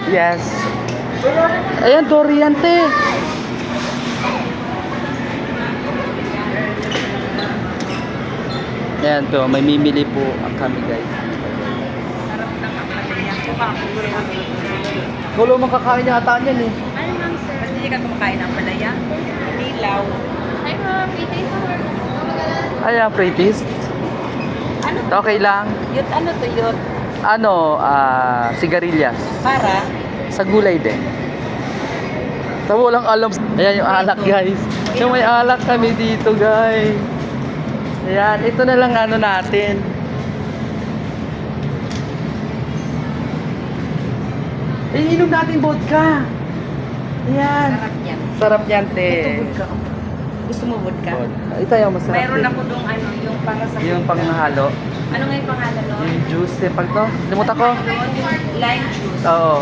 Yes. Ayan, durian, te. Ayan to, may mimili po kami, guys. Sarap ng kapalaya. Kulo makakain niya ata niyan eh. Ano lang, sir? Ba't hindi ka kumakain ng palaya? Nilaw. Ay, mga pretty sir. Ayan, prettiest. Ano? Okay lang. Yut, ano to yut? Ano, sigarilyas. Para? Sa gulay din. Sa walang alam. Ayan yung alak, guys. Yung may alak kami dito, guys. Ayan, ito na lang ano natin. Iinom natin vodka. Ayan. Sarap yan. Sarap yan, te. Ito vodka. Gusto mo vodka? Ito yung masarap. Mayroon din. ako dong ano, yung para sa Yung vodka. panghalo. Ano nga yung pangalan nun? Yung juice, eh. Pag to, limutan ko. Lime juice. Oo.